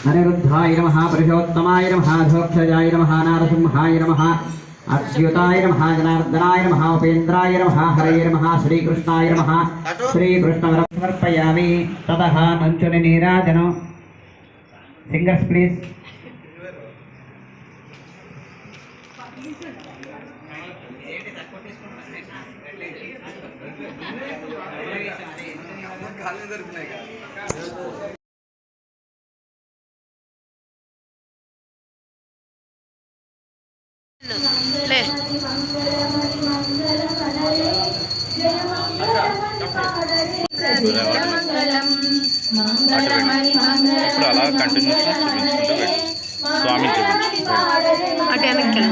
अनिरुद्धाय नमः पुरुषोत्तमाय नमः धोक्षजाय नमः नारसिंहाय नमः अच्युताय नमः जनार्दनाय नमः उपेन्द्राय नमः हरये नमः श्रीकृष्णाय नमः श्रीकृष्णवरं समर्पयामि। ततः मंचुनि नीराजनो सिंगर्स प्लीज। ले ఇప్పుడు అలా కంటిన్యూస్గా చూపించుకుంటూ వెళ్ళి స్వామి చూపించు అటు వెనక్కి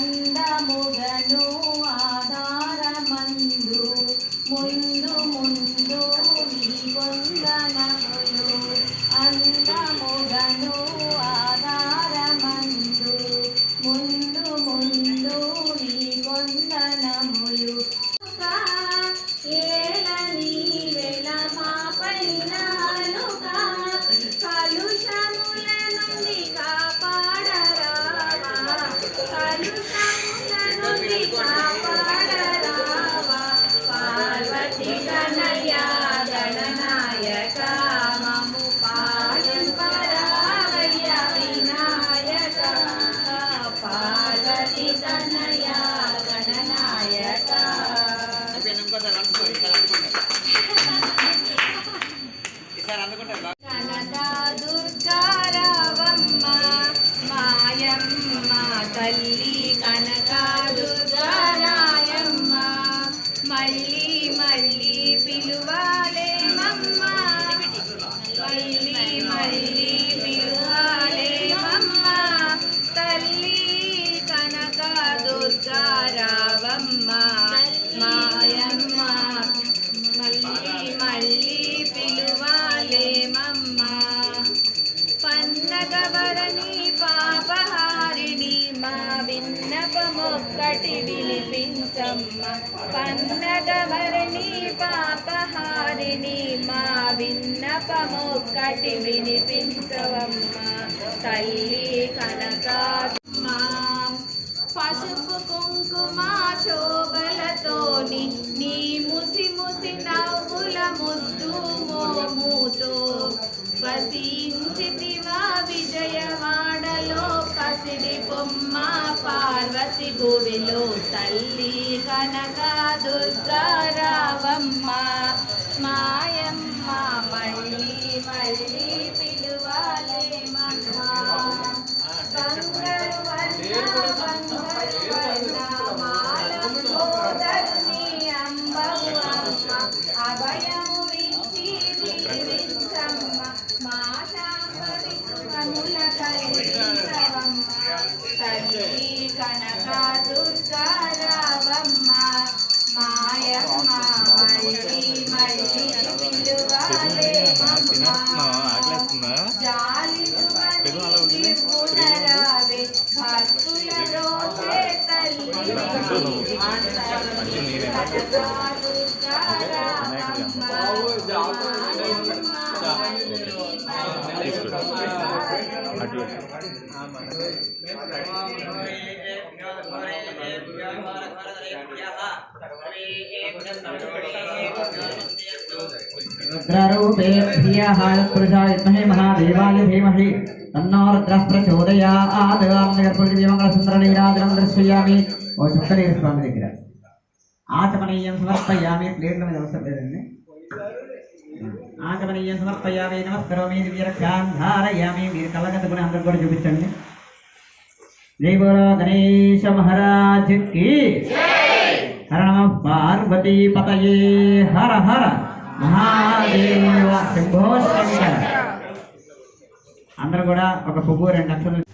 అందముగను ఆధారమందు ముందు ముందు నీ కొందనములు అందముగను ఆధారమందు ముందు ముందు నీ కొందనములు ఏలని వెల మా పైన కలుషముల నుండి కాపాడరావా కలుషముల నుండి కాపాడరావా పార్వతి కనయ గణనాయక మము పాలింపరావయ్య వినాయక పార్వతి కనయ గణనాయక కనక దుర్గారావమ్మ మాయమ్మ తల్లి కనక దుర్గారాయమ్మ మళ్ళీ మళ్ళీ పిలువాలేమమ్మ మళ్ళీ మళ్ళీ పిలువాలేమమ్మ తల్లి కనక దుర్గారావమ్మ మాయమ్మ మళ్ళీ మళ్ళీ పిలువాలేమమ్మ పన్నగవరణి పాపహారిణి మా విన్నపమొక్కటి వినిపించమ్మ పన్నగవరణి పాపహారిణి మా విన్నపమొక్కటి వినిపించవమ్మ తల్లి కనకమ్మ పసుపు కుంకుమ శోభలతోని నీ ముసి ముసి నవ్వుల ముద్దు మోముతో వసించితివా విజయవాడలో పసిడి బొమ్మ పార్వతి గుడిలో తల్లి కనక దుర్గారావమ్మ మాయమ్మ మళ్ళీ మళ్ళీ పిలువాలేమమ్మ బంగారు మాలంబోదరుని అంబవు అమ్మ అభయము విచ్చి దీవించమ్మ మా శాంబరి కనుల కలిగించవమ్మ తల్లి కనక దుర్గారావమ్మ మాయమ్మ మళ్ళీ మళ్ళీ పిలువాలేమమ్మ జాలి పునరావే భక్తుల రోషే తల్లి रुद्ररूपेभ्यः पुरुषाय विद्महे महादेवाय धीमहि तन्नो रुद्रः प्रचोदयात्। मंगलसुंदरनीराजनं दर्शयामि। ओ चुक्कनीर स्वामी దగ్గర ఆచమనీయం సమర్పయామి. ప్లేట్ల మీద అవసరం లేదండి. ఆచమనీయం సమర్పయామి నమస్కరోమి దివ్యరక్షాం ధారయామి. మీరు కళ్ళగద్దుకుని అందరు కూడా చూపించండి. జై బోలో గణేశ మహారాజ్ కి హర నమ పార్వతీ పతయే హర హర మహాదేవ శంభో శంకర. అందరూ కూడా ఒక పువ్వు 2 అక్షరాలు